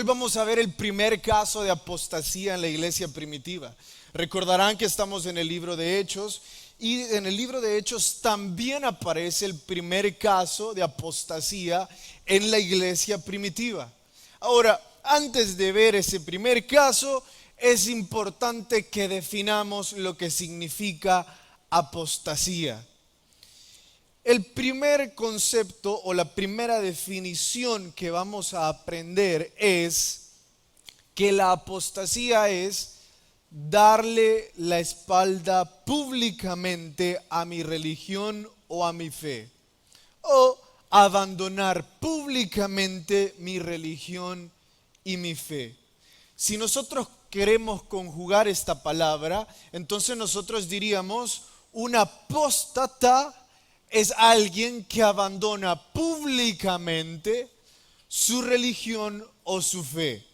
Hoy vamos a ver el primer caso de apostasía en la iglesia primitiva. Recordarán que estamos en el libro de Hechos y en el libro de Hechos también aparece el primer caso de apostasía en la iglesia primitiva. Ahora, antes de ver ese primer caso, es importante que definamos lo que significa apostasía. El primer concepto o la primera definición que vamos a aprender es que la apostasía es darle la espalda públicamente a mi religión o a mi fe, o abandonar públicamente mi religión y mi fe. Si nosotros queremos conjugar esta palabra, entonces nosotros diríamos un apóstata es alguien que abandona públicamente su religión o su fe.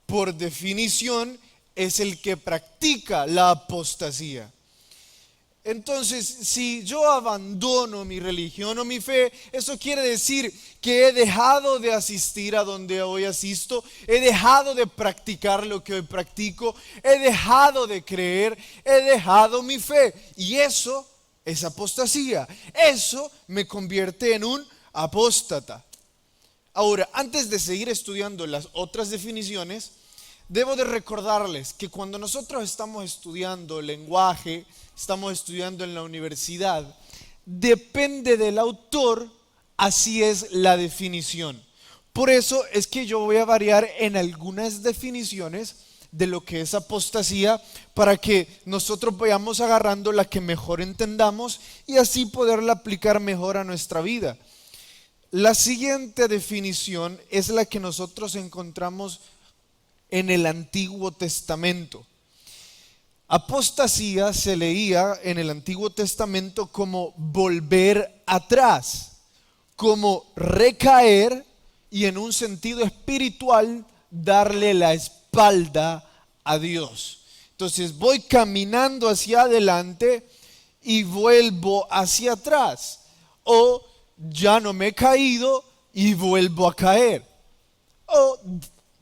Por definición, es el que practica la apostasía. Entonces, si yo abandono mi religión o mi fe, eso quiere decir que he dejado de asistir a donde hoy asisto, he dejado de practicar lo que hoy practico, he dejado de creer, he dejado mi fe. Y eso es apostasía. Eso me convierte en un apóstata. Ahora, antes de seguir estudiando las otras definiciones, debo de recordarles que cuando nosotros estamos estudiando lenguaje, estamos estudiando en la universidad, depende del autor, así es la definición. Por eso es que yo voy a variar en algunas definiciones de lo que es apostasía para que nosotros vayamos agarrando la que mejor entendamos y así poderla aplicar mejor a nuestra vida. La siguiente definición es la que nosotros encontramos en el Antiguo Testamento. Apostasía se leía en el Antiguo Testamento como volver atrás, como recaer y en un sentido espiritual darle la espalda a Dios. Entonces voy caminando hacia adelante y vuelvo hacia atrás, o ya no me he caído y vuelvo a caer, o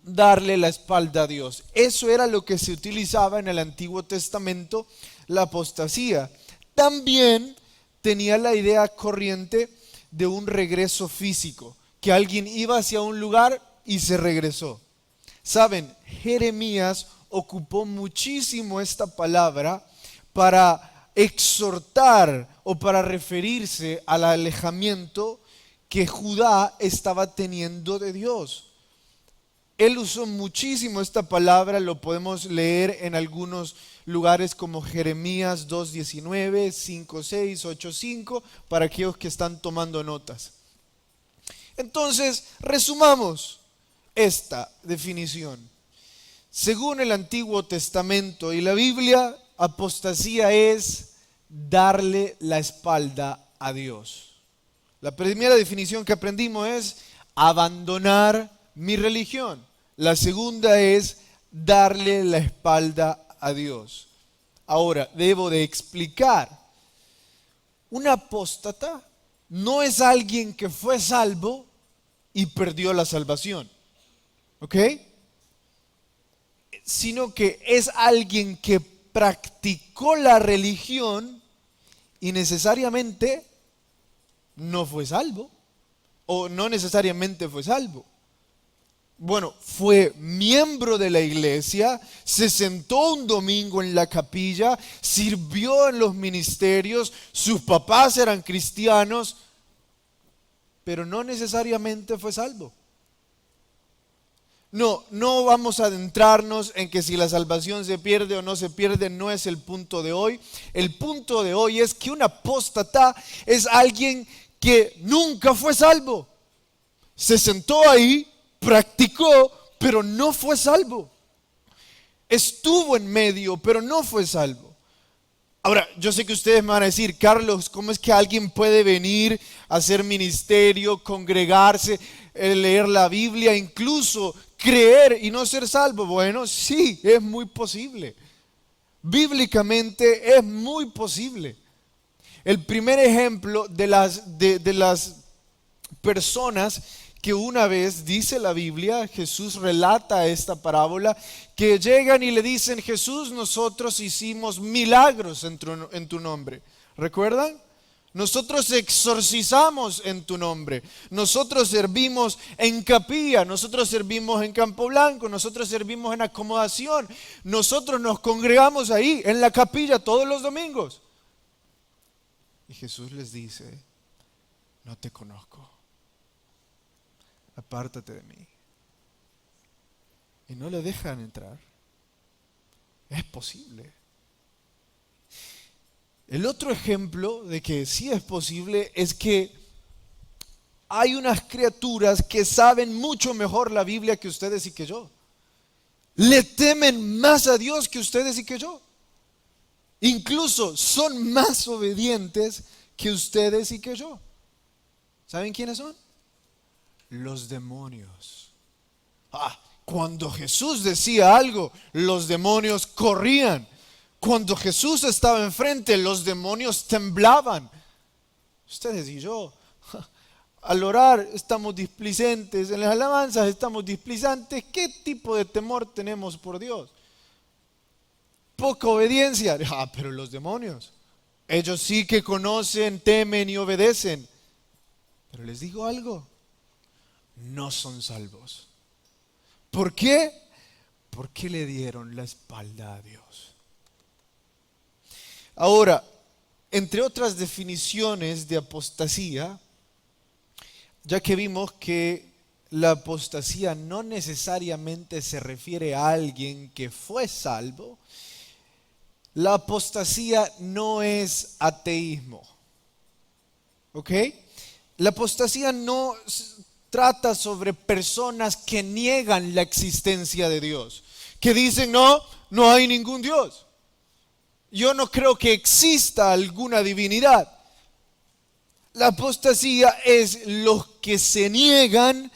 darle la espalda a Dios. Eso era lo que se utilizaba en el Antiguo Testamento, la apostasía. También tenía la idea corriente de un regreso físico, que alguien iba hacia un lugar y se regresó. Saben, Jeremías ocupó muchísimo esta palabra para exhortar o para referirse al alejamiento que Judá estaba teniendo de Dios. Él usó muchísimo esta palabra, lo podemos leer en algunos lugares como Jeremías 2:19, 5:6, 8:5, para aquellos que están tomando notas. Entonces, resumamos esta definición. Según el Antiguo Testamento y la Biblia, apostasía es darle la espalda a Dios. La primera definición que aprendimos es abandonar mi religión. La segunda es darle la espalda a Dios. Ahora, debo de explicar. Un apóstata no es alguien que fue salvo y perdió la salvación. ¿Ok? Sino que es alguien que practicó la religión y necesariamente no fue salvo. O no necesariamente fue salvo. Bueno, fue miembro de la iglesia, se sentó un domingo en la capilla, sirvió en los ministerios, sus papás eran cristianos, pero no necesariamente fue salvo. No vamos a adentrarnos en que si la salvación se pierde o no se pierde, no es el punto de hoy. El punto de hoy es que un apóstata es alguien que nunca fue salvo. Se sentó ahí, practicó, pero no fue salvo. Estuvo en medio, pero no fue salvo. Ahora, yo sé que ustedes me van a decir, Carlos, ¿cómo es que alguien puede venir a hacer ministerio, congregarse, leer la Biblia, incluso creer y no ser salvo? Bueno, sí, es muy posible. Bíblicamente es muy posible. El primer ejemplo de las personas que una vez, dice la Biblia, Jesús relata esta parábola, que llegan y le dicen: Jesús, nosotros hicimos milagros en tu nombre. ¿Recuerdan? Nosotros exorcizamos en tu nombre. Nosotros servimos en capilla. Nosotros servimos en Campo Blanco. Nosotros servimos en acomodación. Nosotros nos congregamos ahí, en la capilla, todos los domingos. Y Jesús les dice: no te conozco. Apártate de mí. Y no le dejan entrar. Es posible. El otro ejemplo de que sí es posible es que hay unas criaturas que saben mucho mejor la Biblia que ustedes y que yo. Le temen más a Dios que ustedes y que yo. Incluso son más obedientes que ustedes y que yo. ¿Saben quiénes son? Los demonios. Cuando Jesús decía algo, los demonios corrían. Cuando Jesús estaba enfrente, los demonios temblaban. Ustedes y yo, al orar estamos displicentes, en las alabanzas estamos displicentes. ¿Qué tipo de temor tenemos por Dios? Poca obediencia. Pero los demonios, ellos sí que conocen, temen y obedecen. Pero les digo algo, no son salvos. ¿Por qué? Porque le dieron la espalda a Dios. Ahora, entre otras definiciones de apostasía, ya que vimos que la apostasía no necesariamente se refiere a alguien que fue salvo, la apostasía no es ateísmo. ¿Ok? La apostasía no trata sobre personas que niegan la existencia de Dios, que dicen: no hay ningún Dios. Yo no creo que exista alguna divinidad. La apostasía es los que se niegan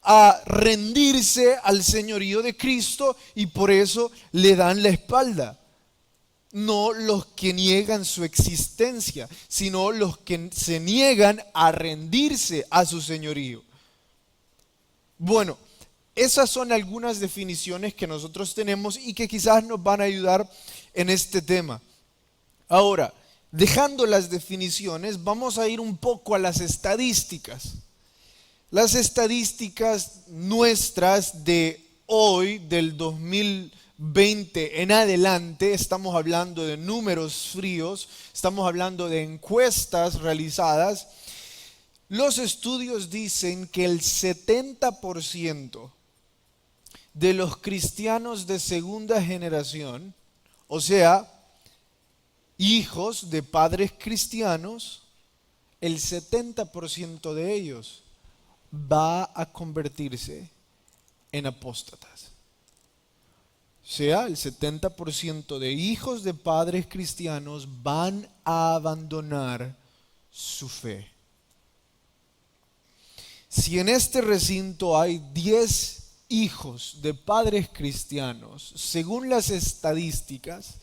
a rendirse al señorío de Cristo y por eso le dan la espalda. No los que niegan su existencia, sino los que se niegan a rendirse a su señorío. Bueno, esas son algunas definiciones que nosotros tenemos y que quizás nos van a ayudar en este tema. Ahora, dejando las definiciones, vamos a ir un poco a las estadísticas. Las estadísticas nuestras de hoy, del 2020 en adelante, estamos hablando de números fríos, estamos hablando de encuestas realizadas. Los estudios dicen que el 70% de los cristianos de segunda generación, o sea, hijos de padres cristianos, el 70% de ellos va a convertirse en apóstatas. O sea, el 70% de hijos de padres cristianos van a abandonar su fe. Si en este recinto hay 10 hijos de padres cristianos, según las estadísticas,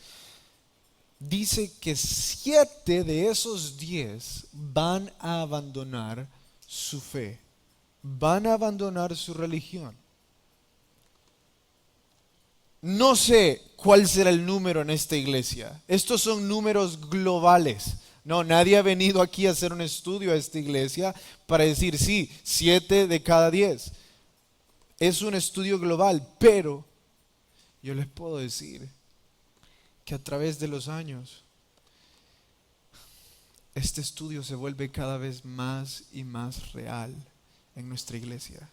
dice que 7 de esos 10 van a abandonar su fe, van a abandonar su religión. No sé cuál será el número en esta iglesia. Estos son números globales. No, nadie ha venido aquí a hacer un estudio a esta iglesia para decir, sí, 7 de cada 10. Es un estudio global, pero yo les puedo decir que a través de los años, este estudio se vuelve cada vez más y más real en nuestra iglesia.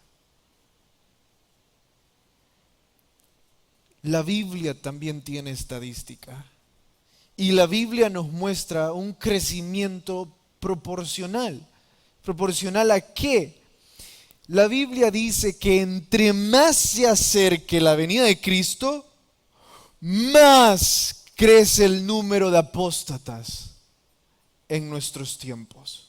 La Biblia también tiene estadística. Y la Biblia nos muestra un crecimiento proporcional. ¿Proporcional a qué? La Biblia dice que entre más se acerque la venida de Cristo, más crece el número de apóstatas en nuestros tiempos.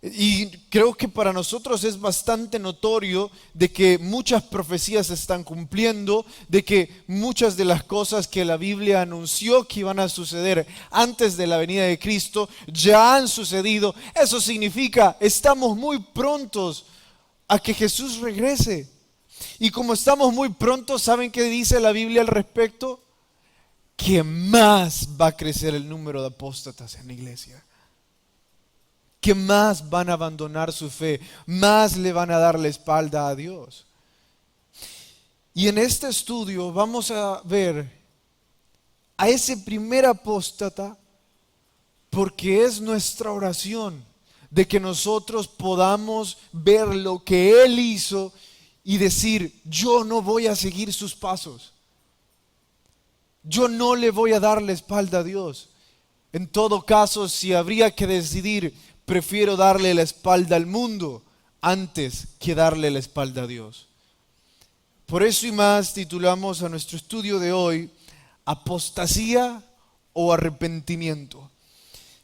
Y creo que para nosotros es bastante notorio de que muchas profecías se están cumpliendo, de que muchas de las cosas que la Biblia anunció que iban a suceder antes de la venida de Cristo ya han sucedido. Eso significa, estamos muy prontos a que Jesús regrese. Y como estamos muy pronto, ¿saben qué dice la Biblia al respecto? Que más va a crecer el número de apóstatas en la iglesia. Que más van a abandonar su fe, más le van a dar la espalda a Dios. Y en este estudio vamos a ver a ese primer apóstata, porque es nuestra oración de que nosotros podamos ver lo que Él hizo y decir: yo no voy a seguir sus pasos. Yo no le voy a dar la espalda a Dios. En todo caso, si habría que decidir, prefiero darle la espalda al mundo antes que darle la espalda a Dios. Por eso y más titulamos a nuestro estudio de hoy: apostasía o arrepentimiento.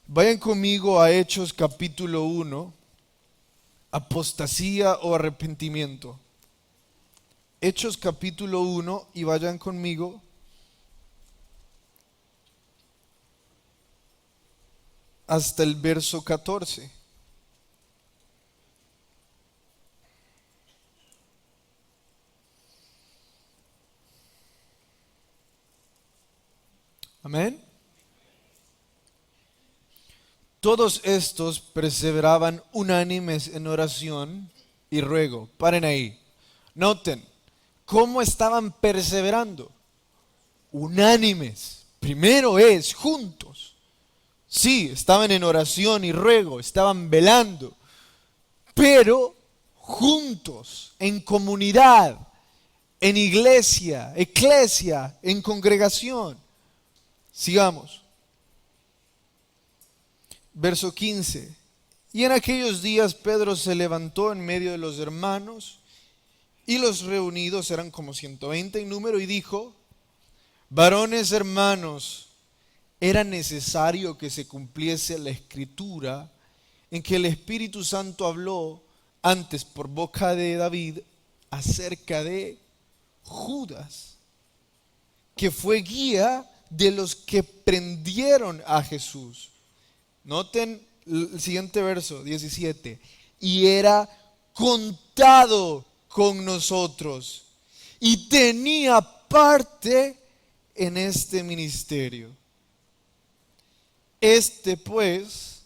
Vayan conmigo a Hechos capítulo 1, apostasía o arrepentimiento. Hechos capítulo 1, y vayan conmigo hasta el verso 14. Amén. Todos estos perseveraban unánimes en oración y ruego. Paren ahí. Noten cómo estaban perseverando. Unánimes. Primero es juntos. Sí, estaban en oración y ruego, estaban velando, pero juntos, en comunidad, en iglesia, eclesia, en congregación. Sigamos. Verso 15. Y en aquellos días Pedro se levantó en medio de los hermanos, y los reunidos eran como 120 en número, y dijo: varones hermanos, era necesario que se cumpliese la escritura en que el Espíritu Santo habló antes por boca de David acerca de Judas, que fue guía de los que prendieron a Jesús. Noten el siguiente verso, 17. Y era contado con nosotros y tenía parte en este ministerio. Este pues,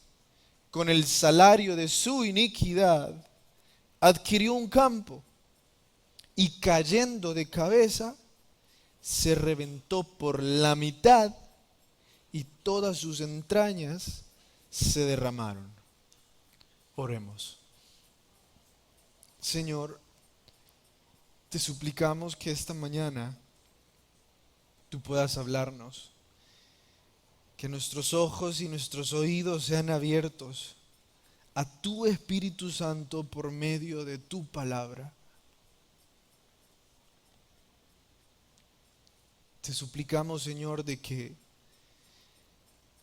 con el salario de su iniquidad, adquirió un campo y, cayendo de cabeza, se reventó por la mitad y todas sus entrañas se derramaron. Oremos. Señor, te suplicamos que esta mañana tú puedas hablarnos, que nuestros ojos y nuestros oídos sean abiertos a tu Espíritu Santo por medio de tu palabra. Te suplicamos, Señor, de que,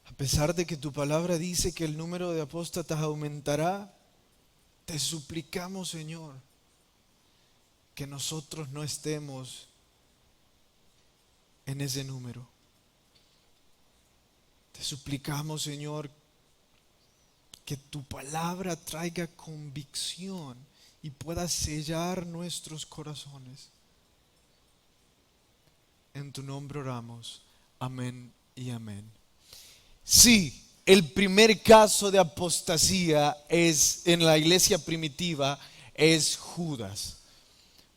a pesar de que tu palabra dice que el número de apóstatas aumentará, te suplicamos, Señor, que nosotros no estemos en ese número. Te suplicamos, Señor, que tu palabra traiga convicción y pueda sellar nuestros corazones. En tu nombre oramos. Amén y amén. Sí, el primer caso de apostasía en la iglesia primitiva es Judas.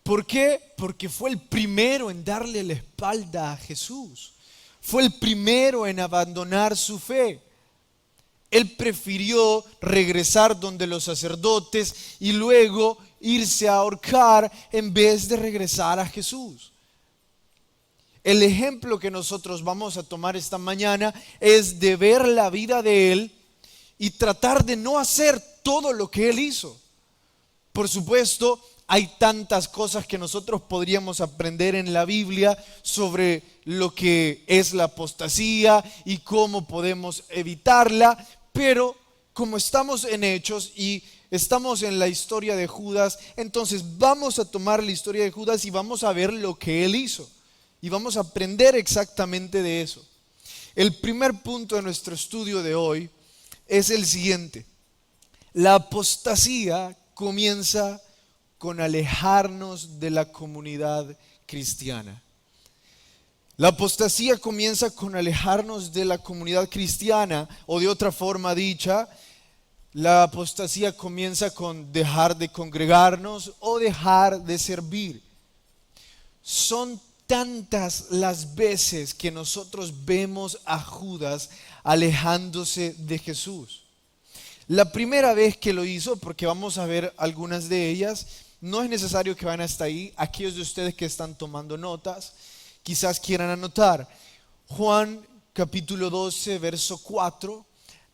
¿Por qué? Porque fue el primero en darle la espalda a Jesús. Fue el primero en abandonar su fe. Él prefirió regresar donde los sacerdotes y luego irse a ahorcar en vez de regresar a Jesús. El ejemplo que nosotros vamos a tomar esta mañana es de ver la vida de él y tratar de no hacer todo lo que él hizo. Por supuesto, hay tantas cosas que nosotros podríamos aprender en la Biblia sobre lo que es la apostasía y cómo podemos evitarla, pero como estamos en Hechos y estamos en la historia de Judas, entonces vamos a tomar la historia de Judas y vamos a ver lo que él hizo. Y vamos a aprender exactamente de eso. El primer punto de nuestro estudio de hoy es el siguiente. La apostasía comienza con alejarnos de la comunidad cristiana. La apostasía comienza con alejarnos de la comunidad cristiana, o de otra forma dicha, la apostasía comienza con dejar de congregarnos o dejar de servir. Son tantas las veces que nosotros vemos a Judas alejándose de Jesús. La primera vez que lo hizo, porque vamos a ver algunas de ellas, no es necesario que vayan hasta ahí. Aquellos de ustedes que están tomando notas, quizás quieran anotar. Juan capítulo 12, verso 4,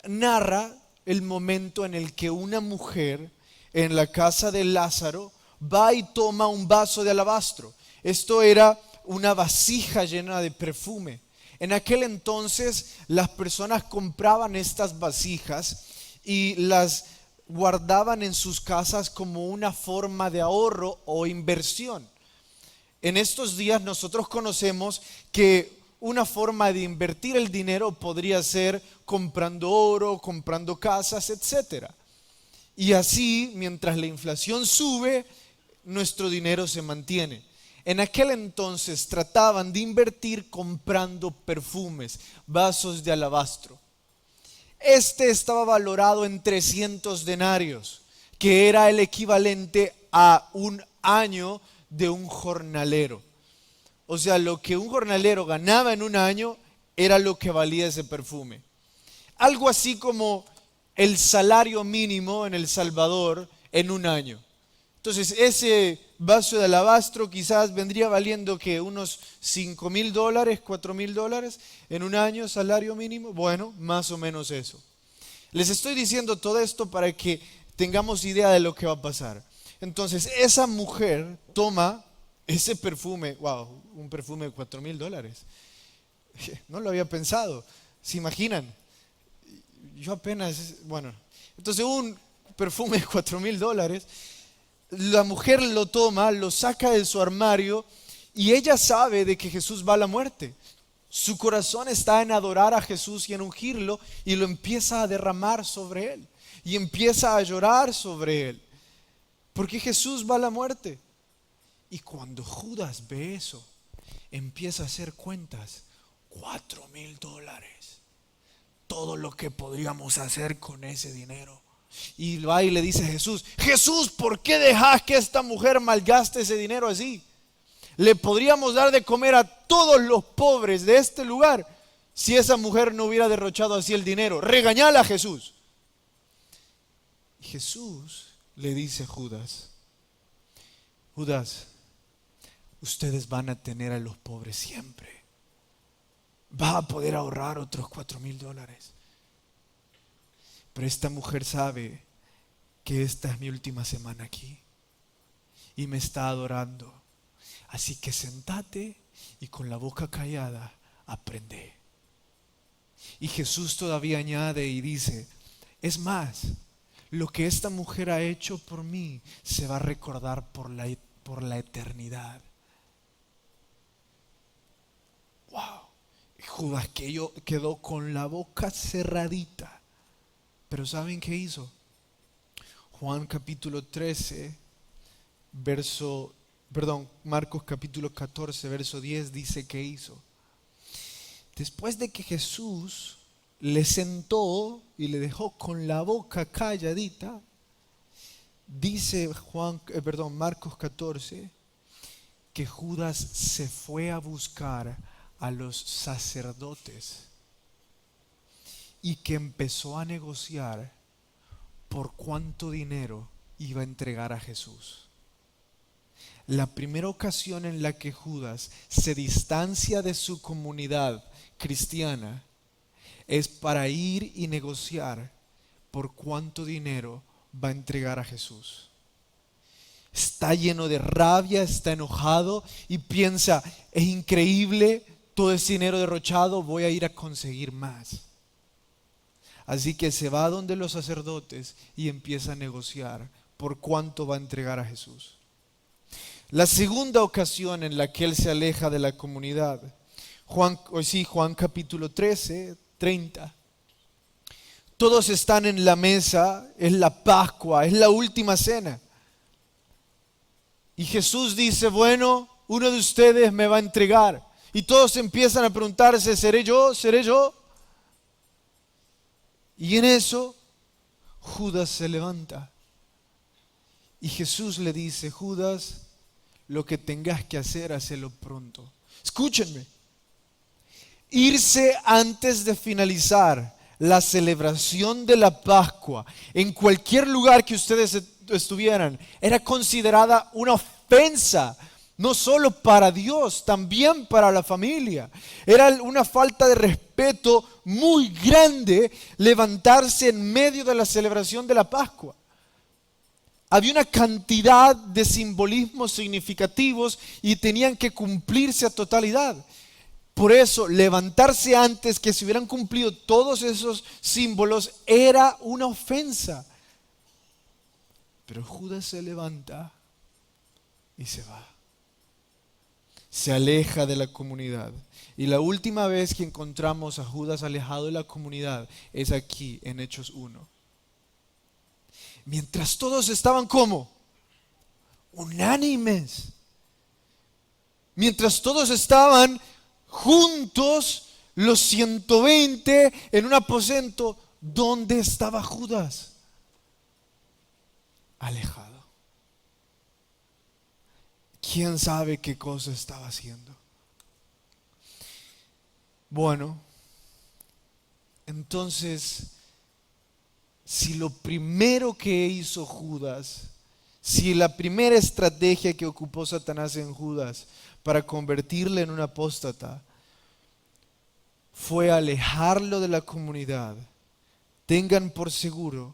narra el momento en el que una mujer en la casa de Lázaro va y toma un vaso de alabastro. Esto era una vasija llena de perfume. En aquel entonces las personas compraban estas vasijas y las guardaban en sus casas como una forma de ahorro o inversión. En estos días nosotros conocemos que una forma de invertir el dinero podría ser comprando oro, comprando casas, etc. Y así, mientras la inflación sube, nuestro dinero se mantiene. En aquel entonces trataban de invertir comprando perfumes, vasos de alabastro. Este estaba valorado en 300 denarios, que era el equivalente a un año de un jornalero. O sea, lo que un jornalero ganaba en un año era lo que valía ese perfume. Algo así como el salario mínimo en El Salvador en un año. Entonces ese vaso de alabastro quizás vendría valiendo que unos $5,000, $4,000 en un año, salario mínimo. Bueno, más o menos eso. Les estoy diciendo todo esto para que tengamos idea de lo que va a pasar. Entonces esa mujer toma ese perfume, wow, un perfume de $4,000. No lo había pensado. ¿Se imaginan? Yo apenas, bueno, entonces un perfume de $4,000, la mujer lo toma, lo saca de su armario y ella sabe de que Jesús va a la muerte. Su corazón está en adorar a Jesús y en ungirlo, y lo empieza a derramar sobre él y empieza a llorar sobre él, porque Jesús va a la muerte. Y cuando Judas ve eso, empieza a hacer cuentas. $4,000, todo lo que podríamos hacer con ese dinero. Y va y le dice a Jesús: Jesús, ¿por qué dejas que esta mujer malgaste ese dinero así? Le podríamos dar de comer a todos los pobres de este lugar si esa mujer no hubiera derrochado así el dinero. Regañala a Jesús. Y Jesús le dice a Judas: Judas, ustedes van a tener a los pobres siempre. Va a poder ahorrar otros $4,000. Pero esta mujer sabe que esta es mi última semana aquí y me está adorando. Así que sentate y con la boca callada aprende. Y Jesús todavía añade y dice: es más, lo que esta mujer ha hecho por mí se va a recordar por la eternidad. Wow. Judas quedó con la boca cerradita. Pero ¿saben qué hizo? Juan capítulo 13, Marcos capítulo 14, verso 10 dice que hizo. Después de que Jesús le sentó y le dejó con la boca calladita, dice Marcos 14, que Judas se fue a buscar a los sacerdotes y que empezó a negociar por cuánto dinero iba a entregar a Jesús. La primera ocasión en la que Judas se distancia de su comunidad cristiana es para ir y negociar por cuánto dinero va a entregar a Jesús. Está lleno de rabia, está enojado y piensa: es increíble todo ese dinero derrochado, voy a ir a conseguir más. Así que se va donde los sacerdotes y empieza a negociar por cuánto va a entregar a Jesús. La segunda ocasión en la que él se aleja de la comunidad, Juan capítulo 13, 30. Todos están en la mesa, es la Pascua, es la última cena. Y Jesús dice, bueno, uno de ustedes me va a entregar. Y todos empiezan a preguntarse, ¿seré yo? ¿Seré yo? Y en eso Judas se levanta. Y Jesús le dice, Judas, lo que tengas que hacer, hacelo pronto. Escúchenme. Irse antes de finalizar la celebración de la Pascua en cualquier lugar que ustedes estuvieran era considerada una ofensa, no solo para Dios, también para la familia. Era una falta de respeto muy grande levantarse en medio de la celebración de la Pascua. Había una cantidad de simbolismos significativos y tenían que cumplirse a totalidad. Por eso, levantarse antes que se hubieran cumplido todos esos símbolos era una ofensa. Pero Judas se levanta y se va. Se aleja de la comunidad. Y la última vez que encontramos a Judas alejado de la comunidad es aquí, en Hechos 1. Mientras todos estaban ¿cómo? Unánimes. Mientras todos estaban juntos, los 120 en un aposento, ¿dónde estaba Judas? Alejado. ¿Quién sabe qué cosa estaba haciendo? Bueno, entonces, si lo primero que hizo Judas, si la primera estrategia que ocupó Satanás en Judas para convertirle en un apóstata fue alejarlo de la comunidad, tengan por seguro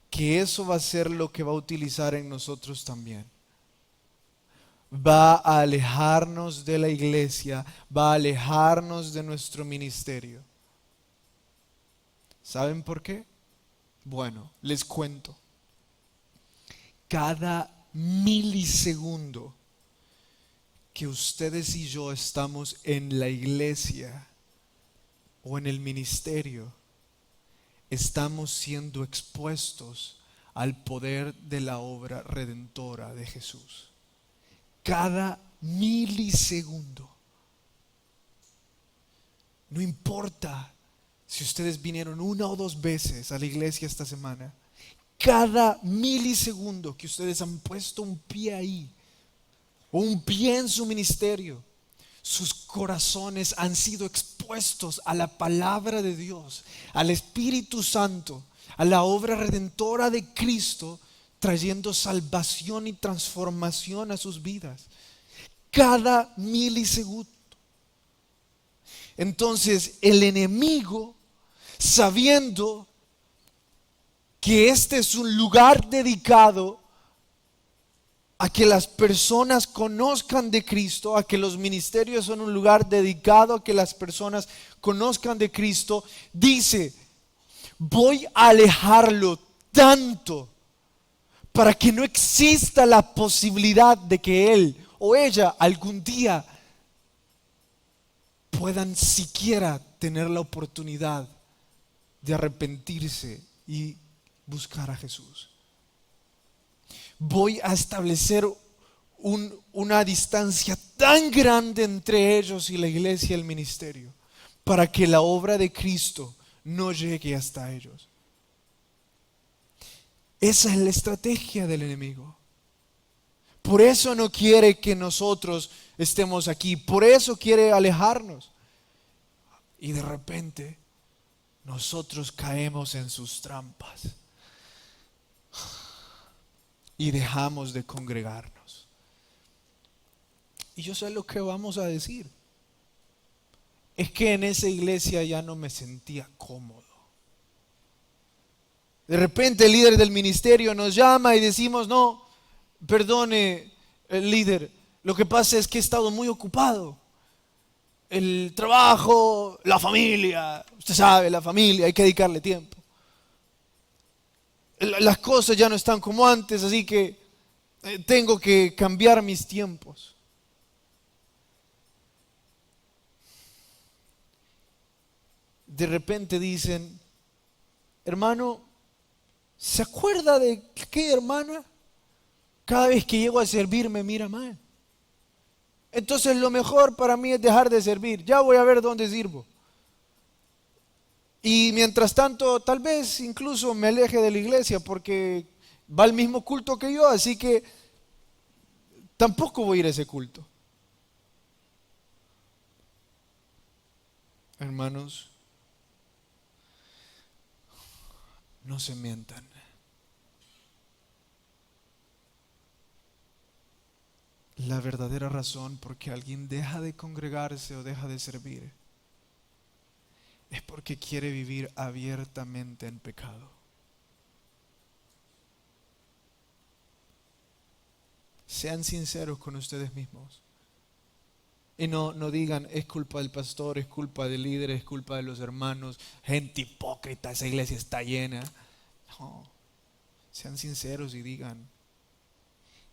que eso va a ser lo que va a utilizar en nosotros también. Va a alejarnos de la iglesia, va a alejarnos de nuestro ministerio. ¿Saben por qué? Bueno, les cuento. Cada milisegundo que ustedes y yo estamos en la iglesia o en el ministerio, estamos siendo expuestos al poder de la obra redentora de Jesús. Cada milisegundo. No importa si ustedes vinieron una o dos veces a la iglesia esta semana, cada milisegundo que ustedes han puesto un pie ahí, o un pie en su ministerio, sus corazones han sido expuestos a la palabra de Dios, al Espíritu Santo, a la obra redentora de Cristo, trayendo salvación y transformación a sus vidas. Cada milisegundo. Entonces el enemigo, sabiendo que este es un lugar dedicado a que las personas conozcan de Cristo, a que los ministerios son un lugar dedicado a que las personas conozcan de Cristo, dice, voy a alejarlo tanto para que no exista la posibilidad de que él o ella algún día puedan siquiera tener la oportunidad de arrepentirse y buscar a Jesús. Voy a establecer una distancia tan grande entre ellos y la iglesia y el ministerio para que la obra de Cristo no llegue hasta ellos. Esa es la estrategia del enemigo. Por eso no quiere que nosotros estemos aquí. Por eso quiere alejarnos. Y de repente nosotros caemos en sus trampas y dejamos de congregarnos. Y yo sé lo que vamos a decir. Es que en esa iglesia ya no me sentía cómodo. De repente el líder del ministerio nos llama y decimos, no, perdone el líder, lo que pasa es que he estado muy ocupado. El trabajo, la familia, usted sabe, la familia, hay que dedicarle tiempo. Las cosas ya no están como antes, así que tengo que cambiar mis tiempos. De repente dicen, hermano, ¿se acuerda de qué hermana? Cada vez que llego a servir me mira mal. Entonces lo mejor para mí es dejar de servir. Ya voy a ver dónde sirvo. Y mientras tanto, tal vez incluso me aleje de la iglesia porque va al mismo culto que yo, así que tampoco voy a ir a ese culto. Hermanos, no se mientan. La verdadera razón por que alguien deja de congregarse o deja de servir es porque quiere vivir abiertamente en pecado. Sean sinceros con ustedes mismos. Y no digan, es culpa del pastor, es culpa del líder, es culpa de los hermanos, gente hipócrita, esa iglesia está llena. No, sean sinceros y digan,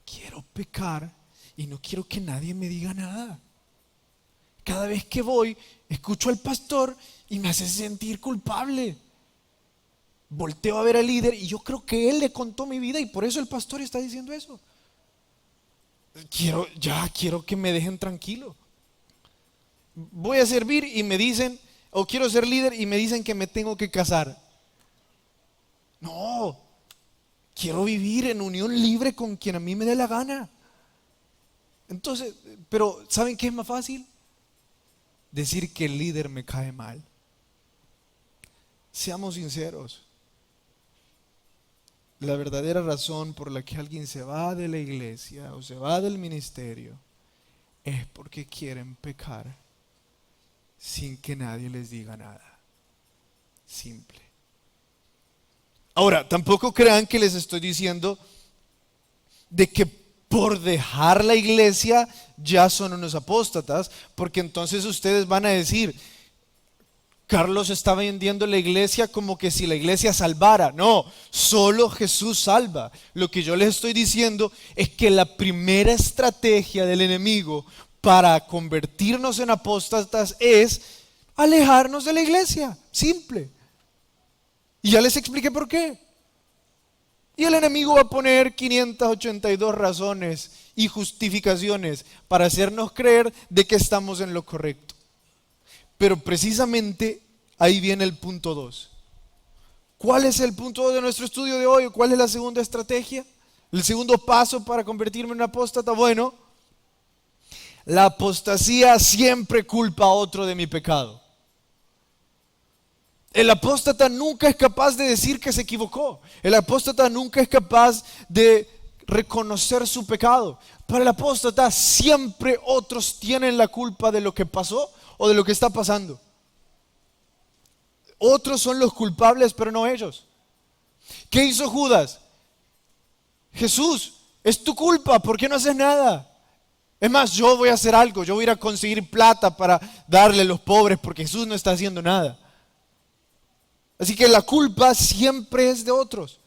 quiero pecar y no quiero que nadie me diga nada. Cada vez que voy, escucho al pastor y me hace sentir culpable. Volteo a ver al líder y yo creo que él le contó mi vida y por eso el pastor está diciendo eso. Quiero que me dejen tranquilo. Voy a servir y me dicen, o quiero ser líder y me dicen que me tengo que casar. No, quiero vivir en unión libre con quien a mí me dé la gana. Entonces, pero ¿saben qué es más fácil? Decir que el líder me cae mal. Seamos sinceros. La verdadera razón por la que alguien se va de la iglesia o se va del ministerio es porque quieren pecar sin que nadie les diga nada. Simple. Ahora, tampoco crean que les estoy diciendo de que por dejar la iglesia ya son unos apóstatas, porque entonces ustedes van a decir, Carlos está vendiendo la iglesia como que si la iglesia salvara. No, solo Jesús salva. Lo que yo les estoy diciendo es que la primera estrategia del enemigo para convertirnos en apóstatas es alejarnos de la iglesia. Simple. Y ya les expliqué por qué. Y el enemigo va a poner 582 razones y justificaciones para hacernos creer de que estamos en lo correcto. Pero precisamente ahí viene el punto 2. ¿Cuál es el punto 2 de nuestro estudio de hoy? ¿Cuál es la segunda estrategia? ¿El segundo paso para convertirme en un apóstata? Bueno, la apostasía siempre culpa a otro de mi pecado. El apóstata nunca es capaz de decir que se equivocó. El apóstata nunca es capaz de reconocer su pecado. Para el apóstata siempre otros tienen la culpa de lo que pasó o de lo que está pasando. Otros son los culpables, pero no ellos. ¿Qué hizo Judas? Jesús, es tu culpa, ¿por qué no haces nada? Es más, yo voy a hacer algo, yo voy a ir a conseguir plata para darle a los pobres porque Jesús no está haciendo nada. Así que la culpa siempre es de otros.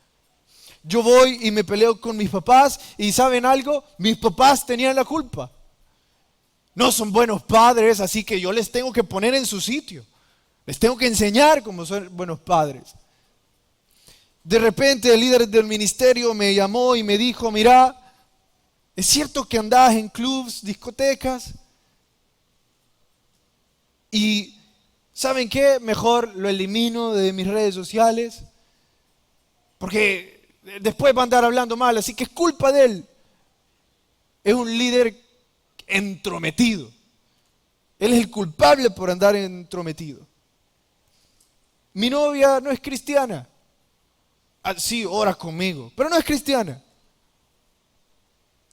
Yo voy y me peleo con mis papás y ¿saben algo? Mis papás tenían la culpa. No son buenos padres, así que yo les tengo que poner en su sitio. Les tengo que enseñar cómo son buenos padres. De repente el líder del ministerio me llamó y me dijo, mira, ¿es cierto que andás en clubs, discotecas? Y ¿saben qué? Mejor lo elimino de mis redes sociales. Porque después va a andar hablando mal, así que es culpa de él. Es un líder entrometido. Él es el culpable por andar entrometido. Mi novia no es cristiana. Sí, ora conmigo, pero no es cristiana.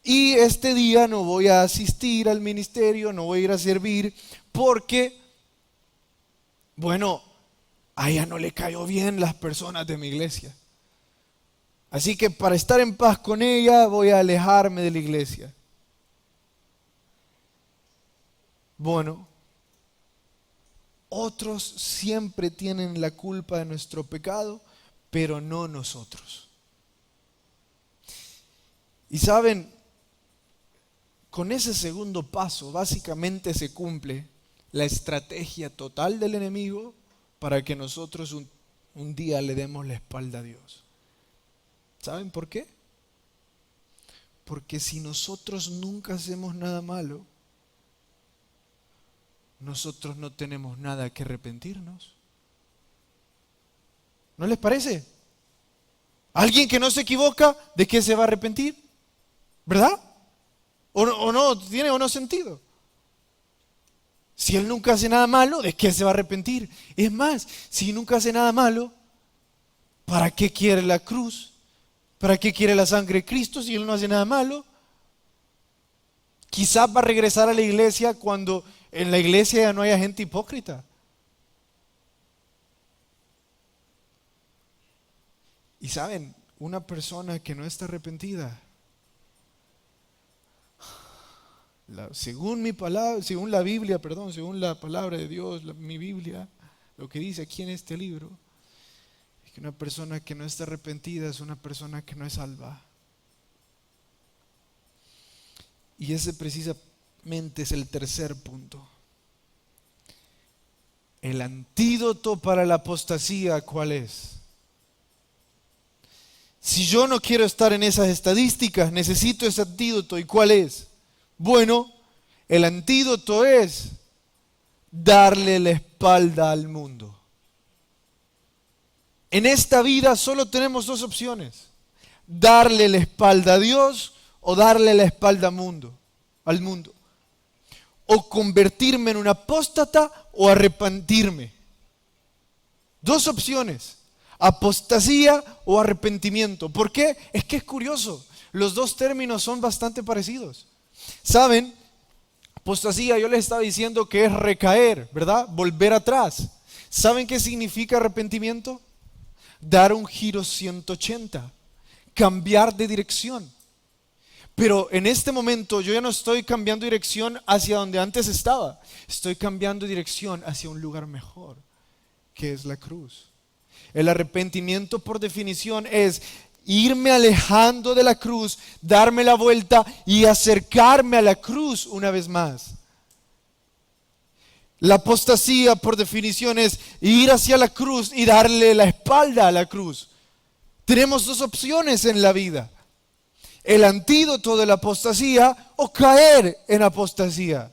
Y este día no voy a asistir al ministerio, no voy a ir a servir porque, bueno, a ella no le cayó bien las personas de mi iglesia. Así que para estar en paz con ella voy a alejarme de la iglesia. Bueno, otros siempre tienen la culpa de nuestro pecado, pero no nosotros. Y saben, con ese segundo paso básicamente se cumple la estrategia total del enemigo para que nosotros un día le demos la espalda a Dios. ¿Saben por qué? Porque si nosotros nunca hacemos nada malo, nosotros no tenemos nada que arrepentirnos. ¿No les parece? Alguien que no se equivoca, ¿de qué se va a arrepentir? ¿Verdad? ¿O no? ¿Tiene o no sentido? Si él nunca hace nada malo, ¿de qué se va a arrepentir? Es más, si nunca hace nada malo, ¿para qué quiere la cruz? ¿Para qué quiere la sangre de Cristo si él no hace nada malo? Quizás va a regresar a la iglesia cuando en la iglesia ya no haya gente hipócrita. Y saben, una persona que no está arrepentida, según mi palabra, según la Biblia, perdón, según la palabra de Dios, mi Biblia, lo que dice aquí en este libro, es que una persona que no está arrepentida es una persona que no es salva. Y ese precisamente es el tercer punto. El antídoto para la apostasía, ¿cuál es? Si yo no quiero estar en esas estadísticas, necesito ese antídoto. ¿Y cuál es? Bueno, el antídoto es darle la espalda al mundo. En esta vida solo tenemos dos opciones: darle la espalda a Dios o darle la espalda al mundo. O convertirme en un apóstata o arrepentirme. Dos opciones: apostasía o arrepentimiento. ¿Por qué? Es que es curioso. Los dos términos son bastante parecidos. ¿Saben? Apostasía, yo les estaba diciendo que es recaer, ¿verdad? Volver atrás. ¿Saben qué significa arrepentimiento? Dar un giro 180, cambiar de dirección. Pero en este momento yo ya no estoy cambiando dirección hacia donde antes estaba. Estoy cambiando dirección hacia un lugar mejor, que es la cruz. El arrepentimiento, por definición, es irme alejando de la cruz, darme la vuelta y acercarme a la cruz una vez más. La apostasía, por definición, es ir hacia la cruz y darle la espalda a la cruz. Tenemos dos opciones en la vida: el antídoto de la apostasía o caer en apostasía.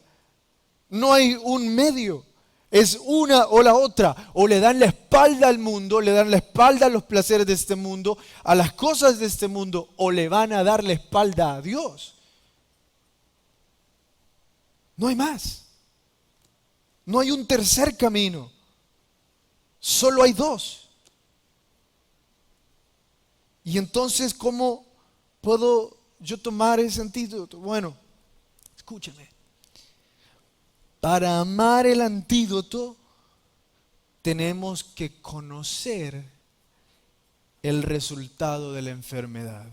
No hay un medio. Es una o la otra. O le dan la espalda al mundo, le dan la espalda a los placeres de este mundo, a las cosas de este mundo, o le van a dar la espalda a Dios. No hay más. No hay un tercer camino. Solo hay dos. Y entonces, ¿cómo puedo yo tomar ese antídoto? Bueno, escúchame. Para amar el antídoto, tenemos que conocer el resultado de la enfermedad.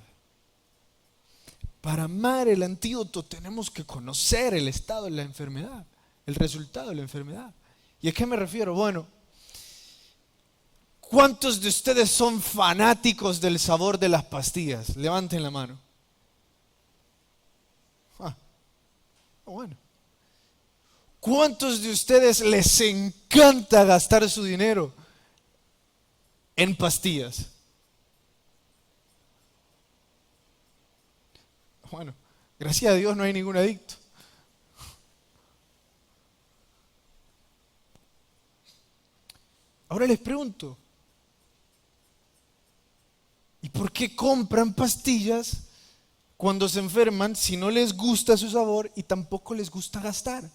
Para amar el antídoto, tenemos que conocer el estado de la enfermedad, el resultado de la enfermedad. ¿Y a qué me refiero? Bueno, ¿cuántos de ustedes son fanáticos del sabor de las pastillas? Levanten la mano. Bueno. ¿Cuántos de ustedes les encanta gastar su dinero en pastillas? Bueno, gracias a Dios no hay ningún adicto. Ahora les pregunto, ¿y por qué compran pastillas cuando se enferman si no les gusta su sabor y tampoco les gusta gastar?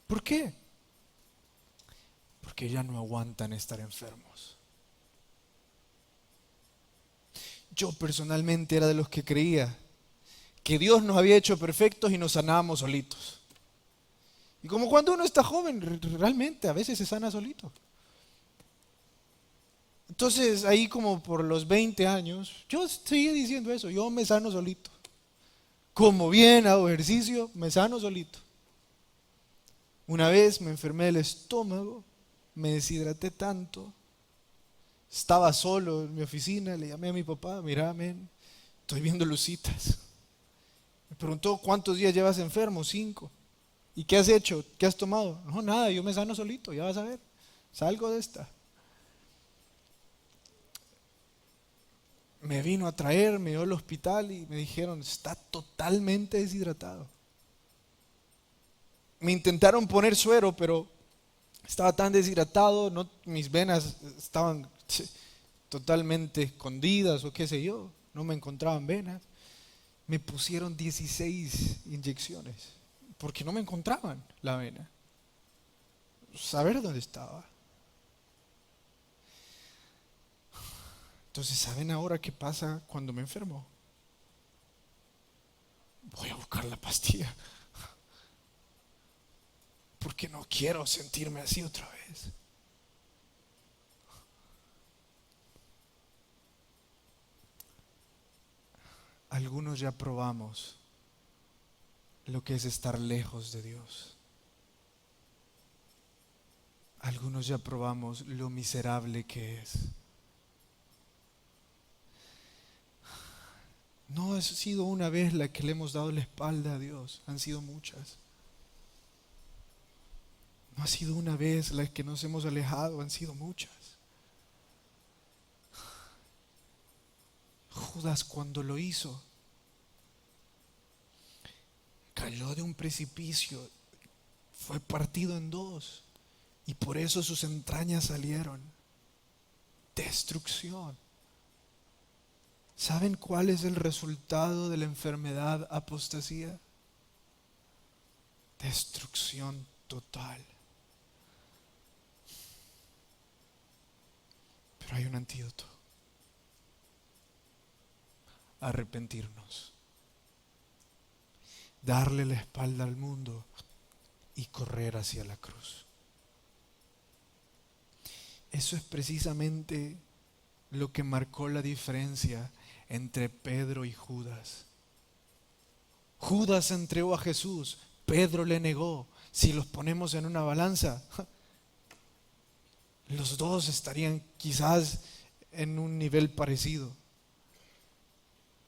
¿Por qué? Porque ya no aguantan estar enfermos. Yo personalmente era de los que creía que Dios nos había hecho perfectos y nos sanábamos solitos. Y como cuando uno está joven, realmente a veces se sana solito. Entonces ahí como por los 20 años, yo seguía diciendo eso: yo me sano solito. Como bien, hago ejercicio, me sano solito. Una vez me enfermé del estómago, me deshidraté tanto, estaba solo en mi oficina, le llamé a mi papá: mira, men, estoy viendo lucitas. Me preguntó: ¿cuántos días llevas enfermo? 5. ¿Y qué has hecho? ¿Qué has tomado? No, nada, yo me sano solito, ya vas a ver, salgo de esta. me vino a traer, me dio al hospital y me dijeron, está totalmente deshidratado. Me intentaron poner suero, pero estaba tan deshidratado, no, mis venas estaban totalmente escondidas o qué sé yo, no me encontraban venas. Me pusieron 16 inyecciones porque no me encontraban la vena. Saber dónde estaba. Entonces, ¿saben ahora qué pasa cuando me enfermo? Voy a buscar la pastilla porque no quiero sentirme así otra vez. Algunos ya probamos lo que es estar lejos de Dios. Algunos ya probamos lo miserable que es. No ha sido una vez la que le hemos dado la espalda a Dios, han sido muchas. No ha sido una vez la que nos hemos alejado, han sido muchas. Judas, cuando lo hizo, cayó de un precipicio, fue partido en dos y por eso sus entrañas salieron. Destrucción. ¿Saben cuál es el resultado de la enfermedad apostasía? Destrucción total. Pero hay un antídoto. Arrepentirnos. Darle la espalda al mundo y correr hacia la cruz. Eso es precisamente lo que marcó la diferencia entre Pedro y Judas. Judas entregó a Jesús, Pedro le negó. Si los ponemos en una balanza, los dos estarían quizás en un nivel parecido.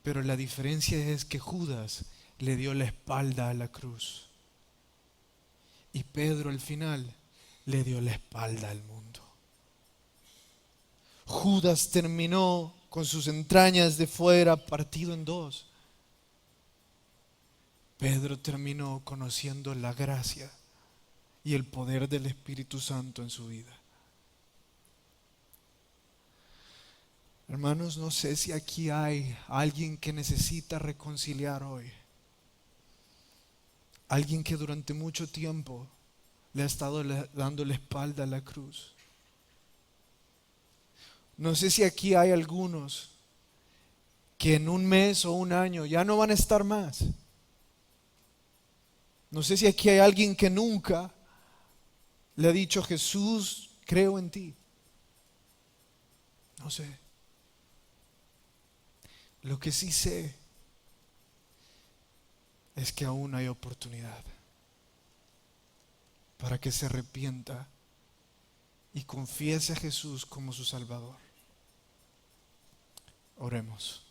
Pero la diferencia es que Judas le dio la espalda a la cruz. Y Pedro al final le dio la espalda al mundo. Judas terminó con sus entrañas de fuera partido en dos. Pedro terminó conociendo la gracia y el poder del Espíritu Santo en su vida. Hermanos, no sé si aquí hay alguien que necesita reconciliar hoy. Alguien que durante mucho tiempo le ha estado dando la espalda a la cruz. No sé si aquí hay algunos que en un mes o un año ya no van a estar más. No sé si aquí hay alguien que nunca le ha dicho: Jesús, creo en ti. No sé. Lo que sí sé es que aún hay oportunidad para que se arrepienta y confiese a Jesús como su Salvador. Oremos.